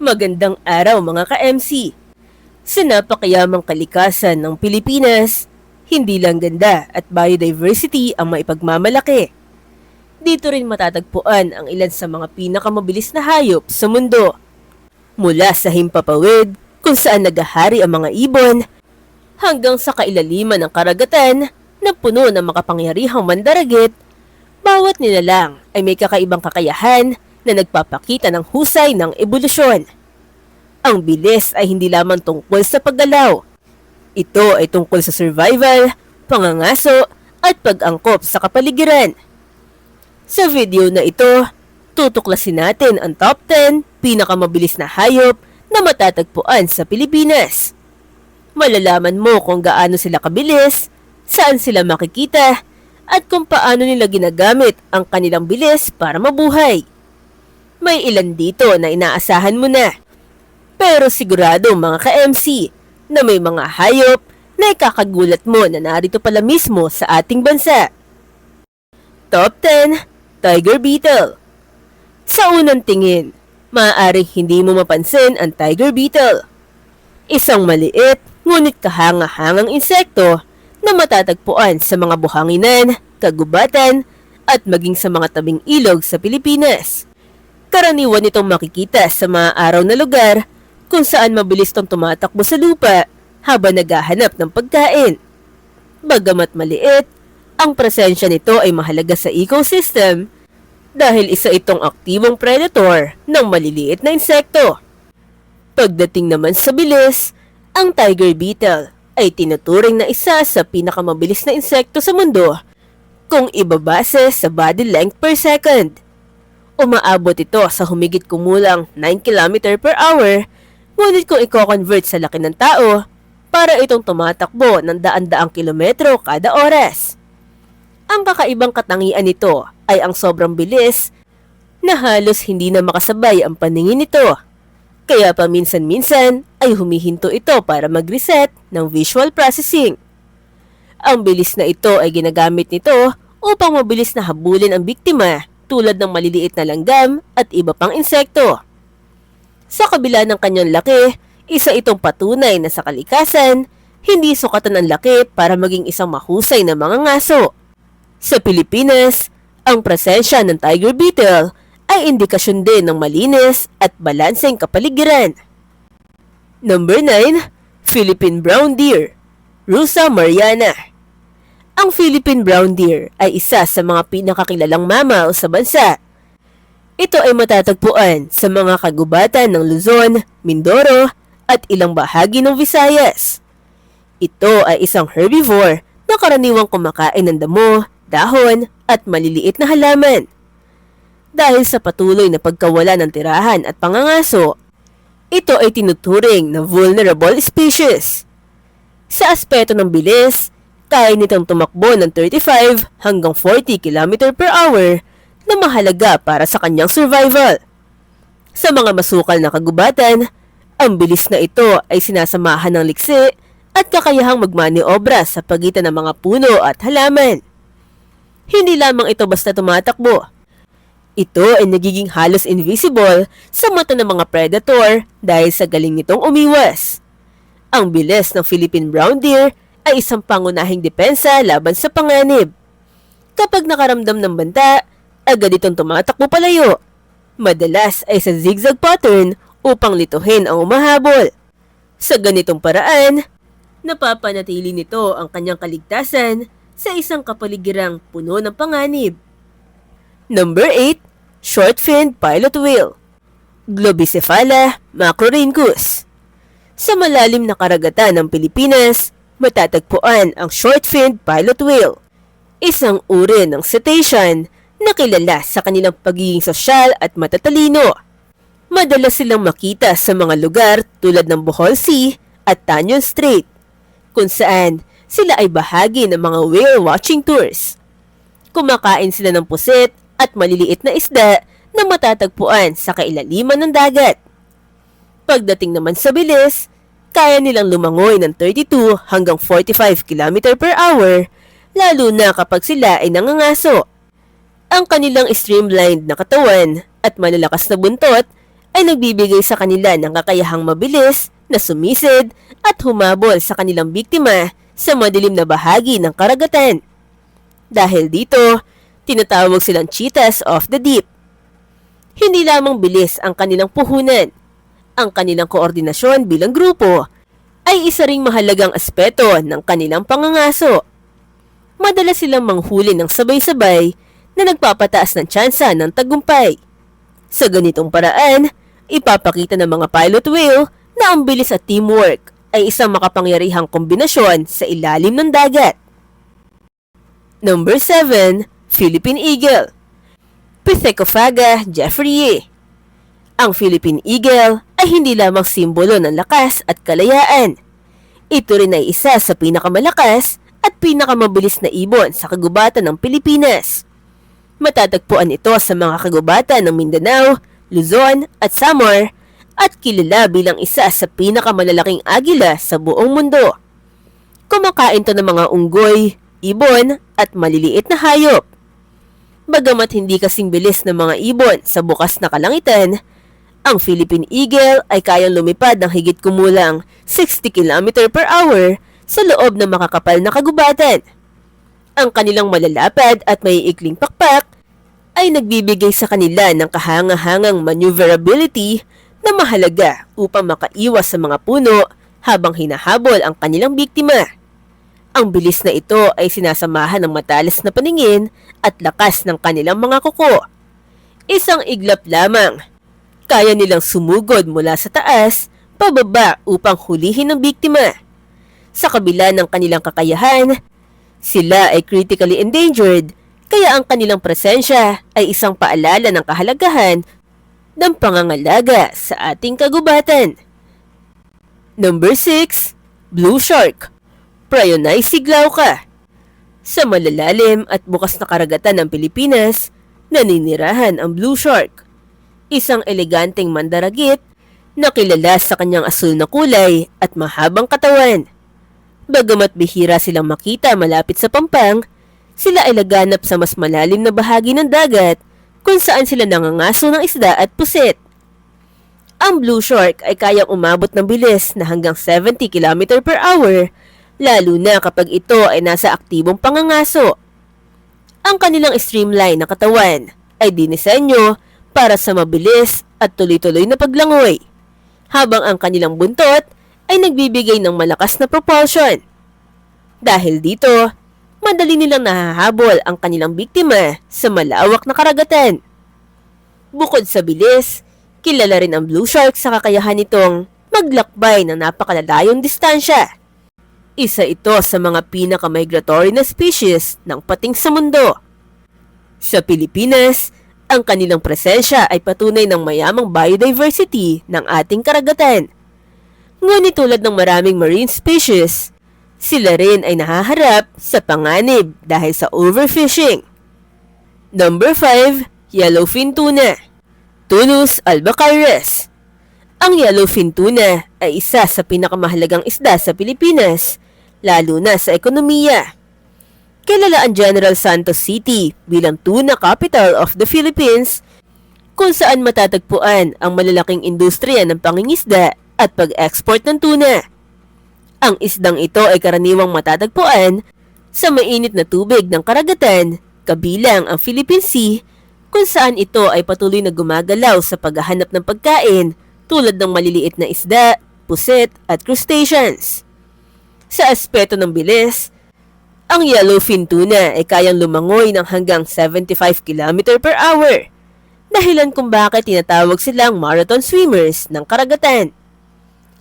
Magandang araw mga ka-MC. Sa napakayamang kalikasan ng Pilipinas, hindi lang ganda at biodiversity ang maipagmamalaki. Dito rin matatagpuan ang ilan sa mga pinakamabilis na hayop sa mundo. Mula sa himpapawid, kung saan nagahari ang mga ibon, hanggang sa kailaliman ng karagatan na puno ng makapangyarihang mandaragit, bawat nilalang ay may kakaibang kakayahan na nagpapakita ng husay ng ebolusyon. Ang bilis ay hindi lamang tungkol sa paggalaw. Ito ay tungkol sa survival, pangangaso, at pag-angkop sa kapaligiran. Sa video na ito, tutuklasin natin ang top 10 pinakamabilis na hayop na matatagpuan sa Pilipinas. Malalaman mo kung gaano sila kabilis, saan sila makikita, at kung paano nila ginagamit ang kanilang bilis para mabuhay. May ilan dito na inaasahan mo na. Pero sigurado mga ka-MC na may mga hayop na ikakagulat mo na narito pala mismo sa ating bansa. Top 10, Tiger Beetle. Sa unang tingin, maaaring hindi mo mapansin ang Tiger Beetle. Isang maliit ngunit kahanga-hangang insekto na matatagpuan sa mga buhanginan, kagubatan, at maging sa mga tabing ilog sa Pilipinas. Karaniwan itong makikita sa mga araw na lugar kung saan mabilis itong tumatakbo sa lupa habang naghahanap ng pagkain. Bagamat maliit, ang presensya nito ay mahalaga sa ecosystem dahil isa itong aktibong predator ng maliliit na insekto. Pagdating naman sa bilis, ang Tiger Beetle ay tinuturing na isa sa pinakamabilis na insekto sa mundo kung ibabase sa body length per second. Umaabot ito sa humigit kumulang 9 km per hour, ngunit kung i-convert sa laki ng tao, para itong tumatakbo ng daan-daang kilometro kada oras. Ang kakaibang katangian nito ay ang sobrang bilis na halos hindi na makasabay ang paningin nito. Kaya paminsan-minsan ay humihinto ito para mag-reset ng visual processing. Ang bilis na ito ay ginagamit nito upang mabilis na habulin ang biktima tulad ng maliliit na langgam at iba pang insekto. Sa kabila ng kanyang laki, isa itong patunay na sa kalikasan, hindi sukatan ang laki para maging isang mahusay na mga ngaso. Sa Pilipinas, ang presensya ng Tiger Beetle ay indikasyon din ng malinis at balanseng kapaligiran. Number 9, Philippine Brown Deer, Rusa mariana. Ang Philippine Brown Deer ay isa sa mga pinakakilalang mammal sa bansa. Ito ay matatagpuan sa mga kagubatan ng Luzon, Mindoro, at ilang bahagi ng Visayas. Ito ay isang herbivore na karaniwang kumakain ng damo, dahon, at maliliit na halaman. Dahil sa patuloy na pagkawala ng tirahan at pangangaso, ito ay tinuturing na vulnerable species. Sa aspeto ng bilis, kaya nitong tumakbo ng 35 hanggang 40 km per hour na mahalaga para sa kanyang survival. Sa mga masukal na kagubatan, ang bilis na ito ay sinasamahan ng liksi at kakayahang magmaniobra sa pagitan ng mga puno at halaman. Hindi lamang ito basta tumatakbo. Ito ay nagiging halos invisible sa mata ng mga predator dahil sa galing nitong umiwas. Ang bilis ng Philippine Brown Deer ay isang pangunahing depensa laban sa panganib. Kapag nakaramdam ng banta, agad itong tumatakbo palayo. Madalas ay sa zigzag pattern upang lituhin ang umahabol. Sa ganitong paraan, napapanatili nito ang kanyang kaligtasan sa isang kapaligirang puno ng panganib. Number 8, Short-finned Pilot Whale, Globicephala macrorhynchus. Sa malalim na karagatan ng Pilipinas, matatagpuan ang short-finned pilot whale, isang uri ng cetacean na kilala sa kanilang pagiging sosyal at matatalino. Madalas silang makita sa mga lugar tulad ng Bohol Sea at Tanyon Strait, kung saan sila ay bahagi ng mga whale watching tours. Kumakain sila ng pusit at maliliit na isda na matatagpuan sa kailaliman ng dagat. Pagdating naman sa bilis, kaya nilang lumangoy ng 32 hanggang 45 km per hour, lalo na kapag sila ay nangangaso. Ang kanilang streamlined na katawan at malalakas na buntot ay nagbibigay sa kanila ng kakayahang mabilis na sumisid at humabol sa kanilang biktima sa madilim na bahagi ng karagatan. Dahil dito, tinatawag silang cheetahs of the deep. Hindi lamang bilis ang kanilang puhunan, ang kanilang koordinasyon bilang grupo ay isa ring mahalagang aspeto ng kanilang pangangaso. Madalas silang manghuli ng sabay-sabay na nagpapataas ng tsansa ng tagumpay. Sa ganitong paraan, ipapakita ng mga pilot whale na ang bilis at teamwork ay isang makapangyarihang kombinasyon sa ilalim ng dagat. Number 7. Philippine Eagle. Pithecofaga jeffreyi. Ang Philippine Eagle ay hindi lamang simbolo ng lakas at kalayaan. Ito rin ay isa sa pinakamalakas at pinakamabilis na ibon sa kagubatan ng Pilipinas. Matatagpuan ito sa mga kagubatan ng Mindanao, Luzon at Samar at kilala bilang isa sa pinakamalalaking agila sa buong mundo. Kumakain to ng mga unggoy, ibon at maliliit na hayop. Bagamat hindi kasing bilis ng mga ibon sa bukas na kalangitan, ang Philippine Eagle ay kayang lumipad ng higit kumulang 60 km per hour sa loob ng makakapal na kagubatan. Ang kanilang malalapad at maiikling pakpak ay nagbibigay sa kanila ng kahanga-hangang maneuverability na mahalaga upang makaiwas sa mga puno habang hinahabol ang kanilang biktima. Ang bilis na ito ay sinasamahan ng matalas na paningin at lakas ng kanilang mga kuko. Isang iglap lamang, kaya nilang sumugod mula sa taas, pababa upang hulihin ang biktima. Sa kabila ng kanilang kakayahan, sila ay critically endangered, kaya ang kanilang presensya ay isang paalala ng kahalagahan ng pangangalaga sa ating kagubatan. Number 6. Blue Shark. Prayonay Siglauka. Sa malalalim at bukas na karagatan ng Pilipinas, naninirahan ang Blue Shark. Isang eleganteng mandaragit na kilala sa kanyang asul na kulay at mahabang katawan. Bagamat bihira silang makita malapit sa pampang, sila ay laganap sa mas malalim na bahagi ng dagat kung saan sila nangangaso ng isda at pusit. Ang Blue Shark ay kayang umabot ng bilis na hanggang 70 km per hour, lalo na kapag ito ay nasa aktibong pangangaso. Ang kanilang streamline na katawan ay dinisenyo para sa mabilis at tuloy-tuloy na paglangoy, habang ang kanilang buntot ay nagbibigay ng malakas na propulsion. Dahil dito, madali nilang nahahabol ang kanilang biktima sa malawak na karagatan. Bukod sa bilis, kilala rin ang Blue Shark sa kakayahan nitong maglakbay ng napakalalayong distansya. Isa ito sa mga pinaka-migratory na species ng pating sa mundo. Sa Pilipinas, ang kanilang presensya ay patunay ng mayamang biodiversity ng ating karagatan. Ngunit tulad ng maraming marine species, sila rin ay nahaharap sa panganib dahil sa overfishing. Number 5. Yellowfin Tuna. Tunus albacaires. Ang yellowfin tuna ay isa sa pinakamahalagang isda sa Pilipinas, lalo na sa ekonomiya. Kilala ang General Santos City bilang tuna capital of the Philippines, kung saan matatagpuan ang malalaking industriya ng pangingisda at pag-export ng tuna. Ang isdang ito ay karaniwang matatagpuan sa mainit na tubig ng karagatan, kabilang ang Philippine Sea, kung saan ito ay patuloy na gumagalaw sa paghahanap ng pagkain tulad ng maliliit na isda, pusit at crustaceans. Sa aspeto ng bilis, ang yellowfin tuna ay kayang lumangoy ng hanggang 75 km per hour, dahilan kung bakit tinatawag silang marathon swimmers ng karagatan.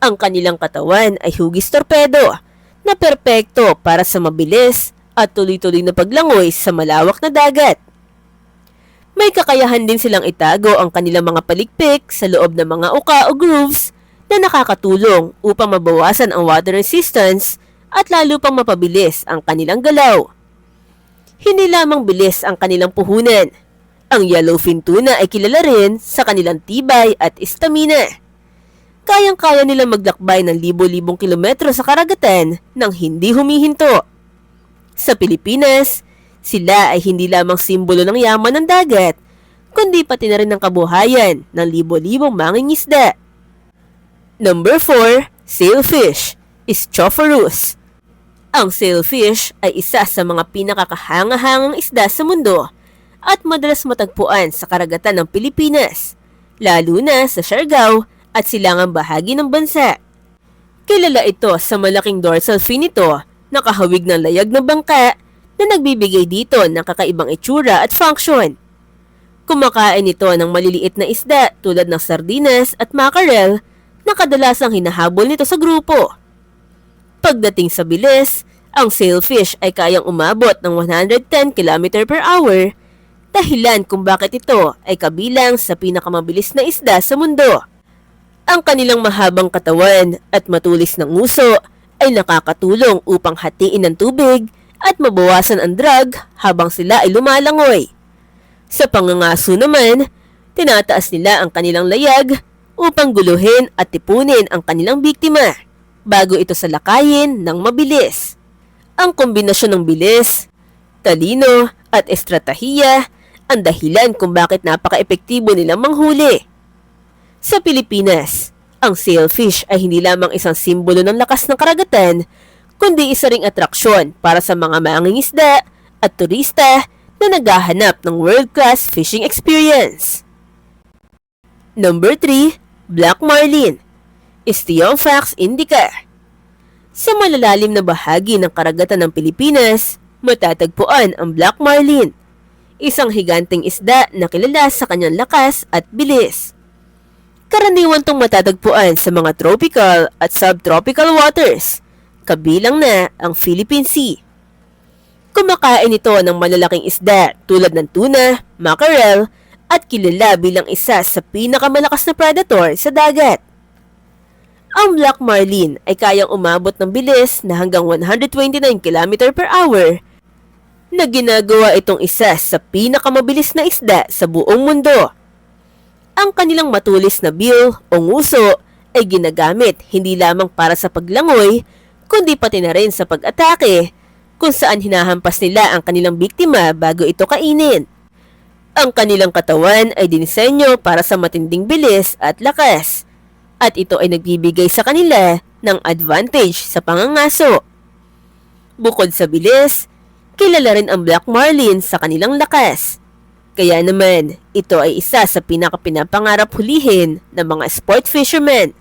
Ang kanilang katawan ay hugis torpedo na perpekto para sa mabilis at tuloy-tuloy na paglangoy sa malawak na dagat. May kakayahan din silang itago ang kanilang mga palikpik sa loob ng mga uka o grooves na nakakatulong upang mabawasan ang water resistance at lalo pang mapabilis ang kanilang galaw. Hindi lamang bilis ang kanilang puhunan. Ang yellowfin tuna ay kilala rin sa kanilang tibay at istamina. Kayang-kaya nilang maglakbay ng libo-libong kilometro sa karagatan nang hindi humihinto. Sa Pilipinas, sila ay hindi lamang simbolo ng yaman ng dagat, kundi pati na rin ang kabuhayan ng libo-libong mangingisda. Number 4, sailfish, Stropharus. Ang sailfish ay isa sa mga pinakakahangahangang isda sa mundo at madalas matagpuan sa karagatan ng Pilipinas, lalo na sa Siargao at silangang bahagi ng bansa. Kilala ito sa malaking dorsal fin nito na kahawig ng layag ng bangka na nagbibigay dito ng kakaibang itsura at function. Kumakain ito ng maliliit na isda tulad ng sardinas at mackerel na kadalasang hinahabol nito sa grupo. Pagdating sa bilis, ang sailfish ay kayang umabot ng 110 km/h, dahilan kung bakit ito ay kabilang sa pinakamabilis na isda sa mundo. Ang kanilang mahabang katawan at matulis na nguso ay nakakatulong upang hatiin ng tubig at mabawasan ang drag habang sila ay lumalangoy. Sa pangangaso naman, tinataas nila ang kanilang layag upang guluhin at tipunin ang kanilang biktima bago ito salakayin ng mabilis. Ang kombinasyon ng bilis, talino at estratahiya ang dahilan kung bakit napaka-epektibo nilang manghuli. Sa Pilipinas, ang sailfish ay hindi lamang isang simbolo ng lakas ng karagatan, kundi isa ring atraksyon para sa mga mangingisda at turista na naghahanap ng world-class fishing experience. Number 3, Black Marlin, Stylomphax indica. Sa malalalim na bahagi ng karagatan ng Pilipinas, matatagpuan ang Black Marlin, isang higanteng isda na kilala sa kanyang lakas at bilis. Karaniwan itong matatagpuan sa mga tropical at subtropical waters, kabilang na ang Philippine Sea. Kumakain ito ng malalaking isda tulad ng tuna, mackerel, at kilala bilang isa sa pinakamalakas na predator sa dagat. Ang Black Marlin ay kayang umabot ng bilis na hanggang 129 km/h na ginagawa itong isa sa pinakamabilis na isda sa buong mundo. Ang kanilang matulis na bill o nguso ay ginagamit hindi lamang para sa paglangoy, kundi pati na rin sa pag-atake, kung saan hinahampas nila ang kanilang biktima bago ito kainin. Ang kanilang katawan ay dinisenyo para sa matinding bilis at lakas, at ito ay nagbibigay sa kanila ng advantage sa pangangaso. Bukod sa bilis, kilala rin ang Black Marlin sa kanilang lakas. Kaya naman, ito ay isa sa pinakapinapangarap hulihin ng mga sport fishermen.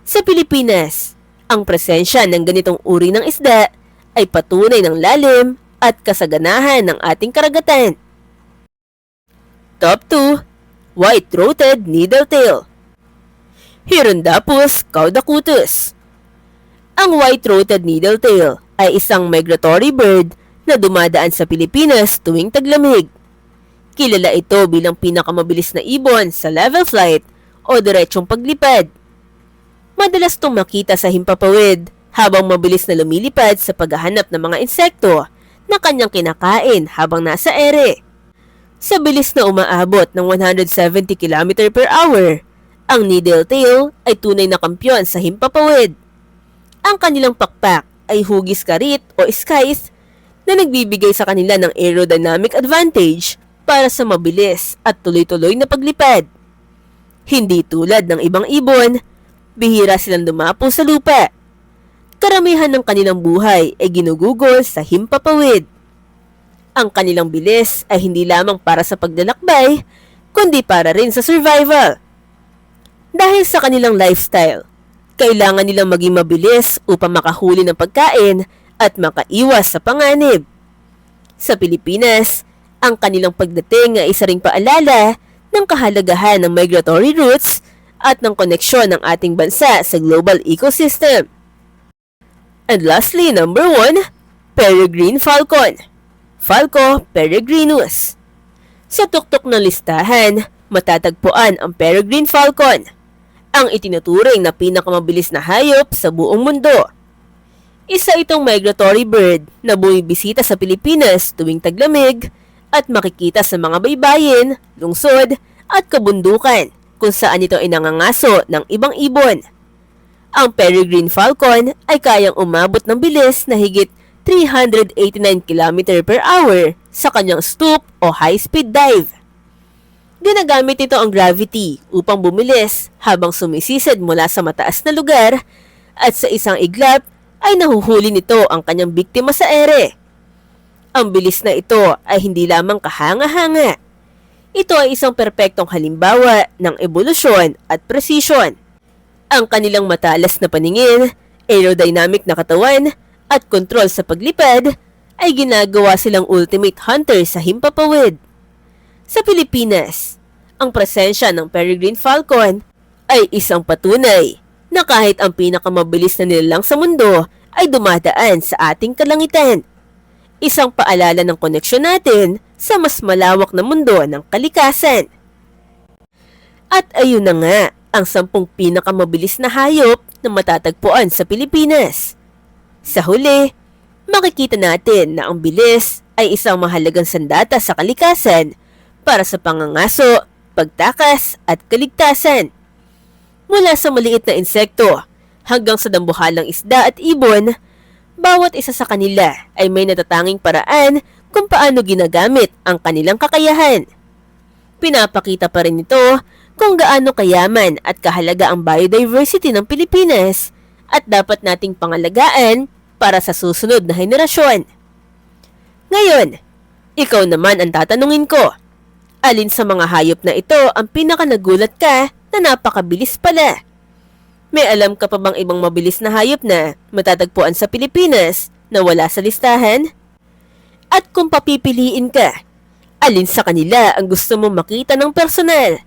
Sa Pilipinas, ang presensya ng ganitong uri ng isda ay patunay ng lalim at kasaganahan ng ating karagatan. Top 2, White-throated needletail, Hirundapus caudacutus. Ang white-throated needletail ay isang migratory bird na dumadaan sa Pilipinas tuwing taglamig. Kilala ito bilang pinakamabilis na ibon sa level flight o diretsong paglipad. Madalas itong makita sa himpapawid habang mabilis na lumilipad sa paghahanap ng mga insekto na kanyang kinakain habang nasa ere. Sa bilis na umaabot ng 170 km/h, ang needletail ay tunay na kampyon sa himpapawid. Ang kanilang pakpak ay hugis karit o scythe na nagbibigay sa kanila ng aerodynamic advantage para sa mabilis at tuloy-tuloy na paglipad. Hindi tulad ng ibang ibon, bihira silang dumapo sa lupa. Karamihan ng kanilang buhay ay ginugugol sa himpapawid. Ang kanilang bilis ay hindi lamang para sa paglalakbay, kundi para rin sa survival. Dahil sa kanilang lifestyle, kailangan nilang maging mabilis upang makahuli ng pagkain at makaiwas sa panganib. Sa Pilipinas, ang kanilang pagdating ay isa ring paalala ng kahalagahan ng migratory routes at ng koneksyon ng ating bansa sa global ecosystem. And lastly, number 1, peregrine falcon, Falco peregrinus. Sa tuktok ng listahan, matatagpuan ang peregrine falcon, ang itinuturing na pinakamabilis na hayop sa buong mundo. Isa itong migratory bird na bumibisita sa Pilipinas tuwing taglamig at makikita sa mga baybayin, lungsod at kabundukan kung saan ito ay nangangaso ng ibang ibon. Ang peregrine falcon ay kayang umabot ng bilis na higit 389 km/h sa kanyang stoop o high-speed dive. Ginagamit ito ang gravity upang bumilis habang sumisisid mula sa mataas na lugar at sa isang iglap ay nahuhuli nito ang kanyang biktima sa ere. Ang bilis na ito ay hindi lamang kahanga-hanga. Ito ay isang perpektong halimbawa ng ebolusyon at precision. Ang kanilang matalas na paningin, aerodynamic na katawan, at kontrol sa paglipad ay ginagawa silang ultimate hunter sa himpapawid. Sa Pilipinas, ang presensya ng Peregrine Falcon ay isang patunay na kahit ang pinakamabilis na nilalang sa mundo ay dumadaan sa ating kalangitan. Isang paalala ng koneksyon natin sa mas malawak na mundo ng kalikasan. At ayun na nga ang 10 pinakamabilis na hayop na matatagpuan sa Pilipinas. Sa huli, makikita natin na ang bilis ay isang mahalagang sandata sa kalikasan para sa pangangaso, pagtakas at kaligtasan. Mula sa maliit na insekto hanggang sa dambuhalang isda at ibon, bawat isa sa kanila ay may natatanging paraan kung paano ginagamit ang kanilang kakayahan. Pinapakita pa rin ito kung gaano kayaman at kahalaga ang biodiversity ng Pilipinas at dapat nating pangalagaan para sa susunod na henerasyon. Ngayon, ikaw naman ang tatanungin ko. Alin sa mga hayop na ito ang pinakanagulat ka na napakabilis pala? May alam ka pa bang ibang mabilis na hayop na matatagpuan sa Pilipinas na wala sa listahan? At kung papipiliin ka, alin sa kanila ang gusto mong makita ng personal?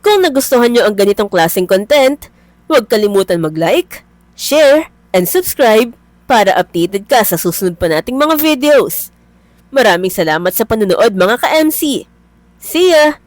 Kung nagustuhan nyo ang ganitong klaseng content, huwag kalimutan mag-like, share, and subscribe para updated ka sa susunod pa nating mga videos. Maraming salamat sa panonood mga ka-MC. See ya!